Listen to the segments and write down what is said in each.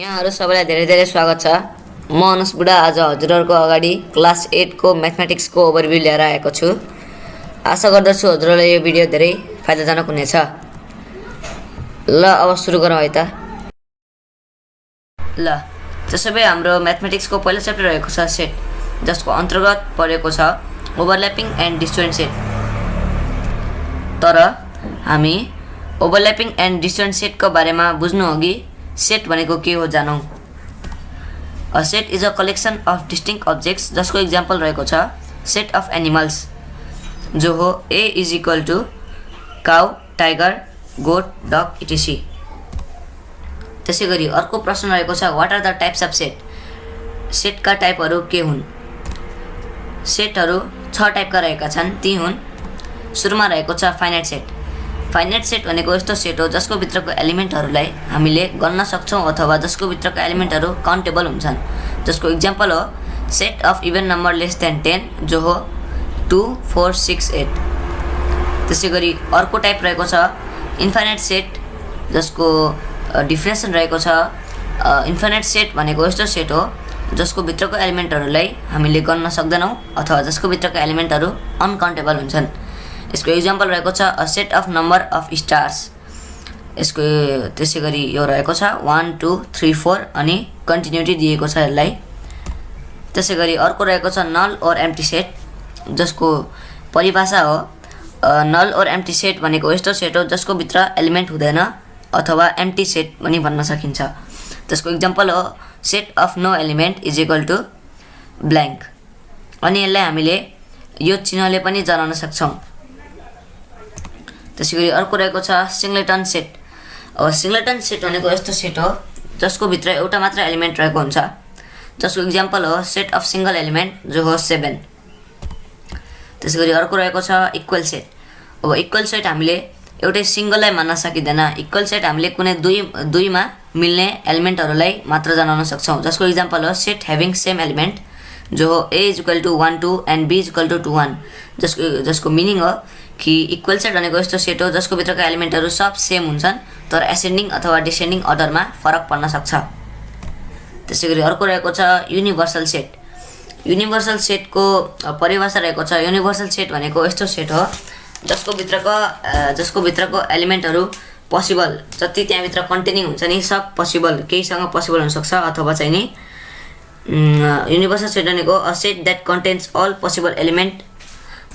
यहाँहरू सबैलाई धेरै धेरै स्वागत छ। म अनुस बुढा आज हजुरहरूको अगाडि क्लास 8 को म्याथमेटिक्सको ओभरभ्यू लिएर आएको छु। आशा गर्दछु हजुरहरूलाई यो भिडियो धेरै फाइदाजनक हुनेछ। ल अब सुरु गरौँ है त। ल त्यसो भए हाम्रो म्याथमेटिक्सको पहिलो च्याप्टर रहेको छ सेट, जसको अन्तर्गत परेको छ ओभरल्यापिङ एन्ड डिस्जोइन्ट सेट। तर हामी ओभरल्यापिङ एन्ड डिस्जोइन्ट सेटको बारेमा बुझ्नु अघि सेट भनेको के हो जानौँ। A set is a collection of distinct objects, जसको इक्जाम्पल रहेको छ सेट अफ एनिमल्स, जो हो A is equal to cow, tiger, goat, dog etc. त्यसै गरी अर्को प्रश्न रहेको छ what are the types of set. सेटका टाइपहरू के हुन्। सेटहरू 6 टाइपका रहेका छन्। ती हुन्, सुरुमा रहेको छ फाइनाइट सेट। फाइनाइट सेट भनेको यस्तो सेट हो जसको भित्रको एलिमेन्टहरूलाई हामीले गन्न सक्छौँ अथवा जसको भित्रको एलिमेन्टहरू काउन्टेबल हुन्छन्। जसको इक्जाम्पल हो set of even number less than 10, जो हो 2, 4, 6, 8। त्यसै गरी अर्को टाइप रहेको छ इन्फाइनाइट सेट, जसको डिफिनेसन रहेको छ इन्फाइनाइट सेट भनेको यस्तो सेट हो जसको भित्रको एलिमेन्टहरूलाई हामीले गन्न सक्दैनौँ अथवा जसको भित्रको एलिमेन्टहरू अनकाउन्टेबल हुन्छन्। यसको इक्जाम्पल रहेको छ a set of number of stars. यसको त्यसै गरी यो रहेको छ 1, 2, 3, 4 अनि कन्टिन्युटी दिएको छ यसलाई। त्यसै गरी अर्को रहेको छ नल और एम्प्टी सेट, जसको परिभाषा हो नल और एम्प्टी सेट भनेको यस्तो सेट हो जसको भित्र एलिमेन्ट हुँदैन अथवा एम्प्टी सेट पनि भन्न सकिन्छ। त्यसको इक्जाम्पल हो set of no element is equal to blank. अनि यसलाई हामीले यो चिन्हले पनि जनाउन सक्छौँ। त्यसै गरी अर्को रहेको छ सिङ्गलेटन सेट। अब सिङ्गलेटन सेट भनेको यस्तो सेट हो जसको भित्र एउटा मात्र एलिमेन्ट रहेको हुन्छ। जसको इक्जाम्पल हो सेट अफ सिङ्गल एलिमेन्ट, जो हो 7। त्यसै गरी अर्को रहेको छ इक्वल सेट। अब इक्वल सेट हामीले एउटै सिङ्गललाई मान्न सकिँदैन। इक्वल सेट हामीले कुनै दुईमा मिल्ने एलिमेन्टहरूलाई मात्र जनाउन सक्छौँ। जसको इक्जाम्पल हो सेट ह्याभिङ सेम एलिमेन्ट, जो हो A is equal to 1, 2 and B is equal to 2, 1। जसको मिनिङ हो कि इक्वल सेट भनेको यस्तो सेट हो जसको भित्रका एलिमेन्टहरू सब सेम हुन्छन्, तर एसेन्डिङ अथवा डिसेन्डिङ अर्डरमा फरक पर्न सक्छ। त्यसै गरी अर्को रहेको छ युनिभर्सल सेट। युनिभर्सल सेटको परिभाषा रहेको छ युनिभर्सल सेट भनेको यस्तो सेट हो जसको भित्रको एलिमेन्टहरू पोसिबल, जति त्यहाँभित्र कन्टेनिङ हुन्छ नि सब पोसिबल, केहीसँग पोसिबल हुनसक्छ अथवा चाहिँ नि युनिभर्सल सेट भनेको a set that contains all possible element.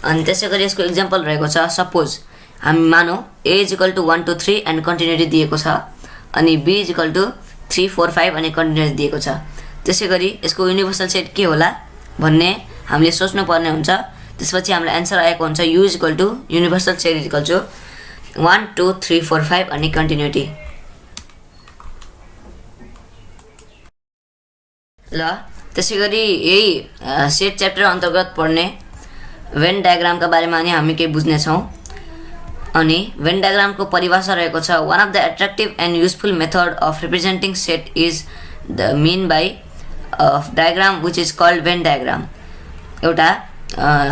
अनि त्यसै गरी यसको इक्जाम्पल रहेको छ सपोज हामी मानौँ A is equal to 1, 2, 3 and continuity दिएको छ, अनि बी इज इक्वल टू 3, 4, 5 अनि कन्टिन्युटी दिएको छ। त्यसै गरी यसको युनिभर्सल सेट के होला भन्ने हामीले सोच्नुपर्ने हुन्छ। त्यसपछि हामीलाई एन्सर आएको हुन्छ U is equal to universal set is equal to 1, 2, 3, 4, 5 अनि कन्टिन्युटी। ल त्यसै गरी यही सेट च्याप्टर अन्तर्गत पढ्ने भेन डायग्रामका बारेमा अनि हामी केही बुझ्नेछौँ। अनि भेन डायग्रामको परिभाषा रहेको छ one of the attractive and useful method of representing set is the mean by of diagram which is called Venn diagram. एउटा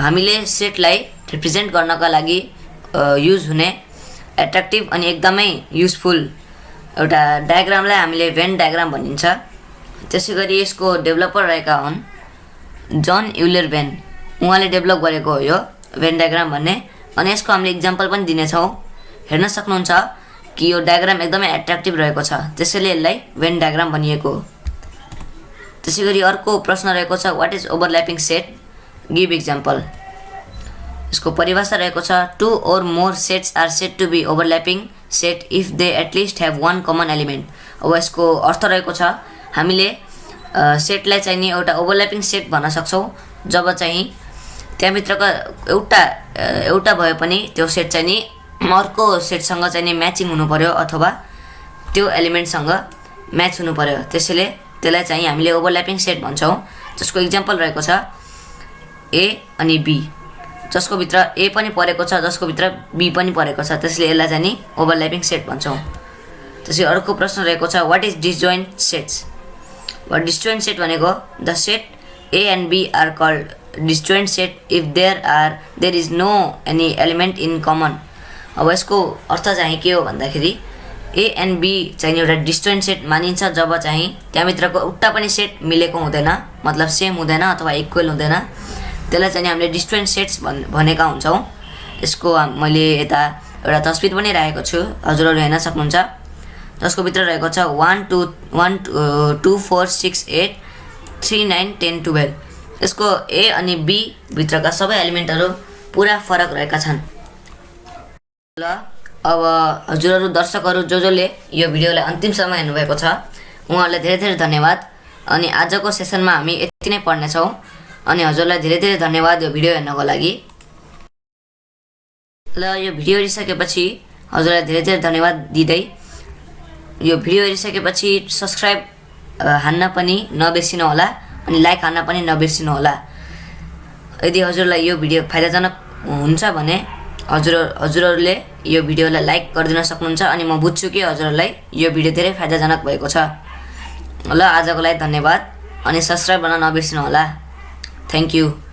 हामीले सेटलाई रिप्रेजेन्ट गर्नका लागि युज हुने एट्र्याक्टिभ अनि एकदमै युजफुल एउटा डायग्रामलाई हामीले भेन डायग्राम भनिन्छ। त्यसै गरी यसको डेभलपर रहेका हुन् जन युलर भेन। उहाँले डेभलप गरेको हो यो भेन डायग्राम भन्ने। अनि यसको हामीले इक्जाम्पल पनि दिनेछौँ। हेर्न सक्नुहुन्छ कि यो डायग्राम एकदमै एट्र्याक्टिभ रहेको छ, त्यसैले यसलाई भेन डायग्राम भनिएको हो। त्यसै गरी अर्को प्रश्न रहेको छ what is overlapping set, give example. यसको परिभाषा रहेको छ 2 or more sets are said to be overlapping set if they at least have one common element. अब यसको अर्थ रहेको छ हामीले सेटलाई चाहिँ नि एउटा ओभरल्यापिङ सेट भन्न सक्छौँ जब चाहिँ त्यहाँभित्रको एउटा भए पनि त्यो सेट चाहिँ नि अर्को सेटसँग चाहिँ नि म्याचिङ हुनु पर्यो अथवा त्यो एलिमेन्टसँग म्याच हुनु पर्यो। त्यसैले त्यसलाई चाहिँ हामीले ओभरल्यापिङ सेट भन्छौँ। जसको इक्जाम्पल रहेको छ ए अनि बी, जसको भित्र ए पनि परेको छ जसको भित्र बी पनि परेको छ, त्यसले यसलाई चाहिँ नि ओभरल्यापिङ सेट भन्छौँ। त्यसै अर्को प्रश्न रहेको छ what is disjoint sets. Disjoint set भनेको the set A and B are called disjoint set if there is no any element in common. अब यसको अर्थ चाहिँ के हो भन्दाखेरि ए एन्ड बी चाहिँ एउटा डिस्ट्योइन्ट सेट मानिन्छ जब चाहिँ त्यहाँभित्रको एउटा पनि सेट मिलेको हुँदैन, मतलब सेम हुँदैन अथवा इक्वल हुँदैन, त्यसलाई चाहिँ हामीले डिस्ट्योइन्ट सेट्स भनेका हुन्छौँ। यसको मैले यता एउटा तस्बिर पनि राखेको छु, हजुरहरू हेर्न सक्नुहुन्छ, जसको भित्र रहेको छ 1 2 4 6 8 3 9 10 12। यसको ए अनि बी भित्रका सबै एलिमेन्टहरू पुरा फरक रहेका छन्। ल अब हजुरहरू दर्शकहरू जसले यो भिडियोलाई अन्तिमसम्म हेर्नुभएको छ उहाँहरूलाई धेरै धेरै धन्यवाद। अनि आजको सेसनमा हामी यति नै पढ्नेछौँ। अनि हजुरलाई धेरै धेरै धन्यवाद यो भिडियो हेर्नको लागि। ल यो भिडियो हेरिसकेपछि हजुरलाई धेरै धेरै धन्यवाद दिँदै यो भिडियो हेरिसकेपछि सब्सक्राइब हान्न पनि नबिर्सिनु होला अनि लाइक हान्न पनि नबिर्सिनु होला। यदि हजुरलाई यो भिडियो फाइदाजनक हुन्छ भने हजुरहरूले यो भिडियोलाई लाइक गरिदिन सक्नुहुन्छ अनि म बुझ्छु कि हजुरहरूलाई यो भिडियो धेरै फाइदाजनक भएको छ। ल आजको लागि धन्यवाद अनि सब्सक्राइब गर्न नबिर्सिनु होला। Thank you.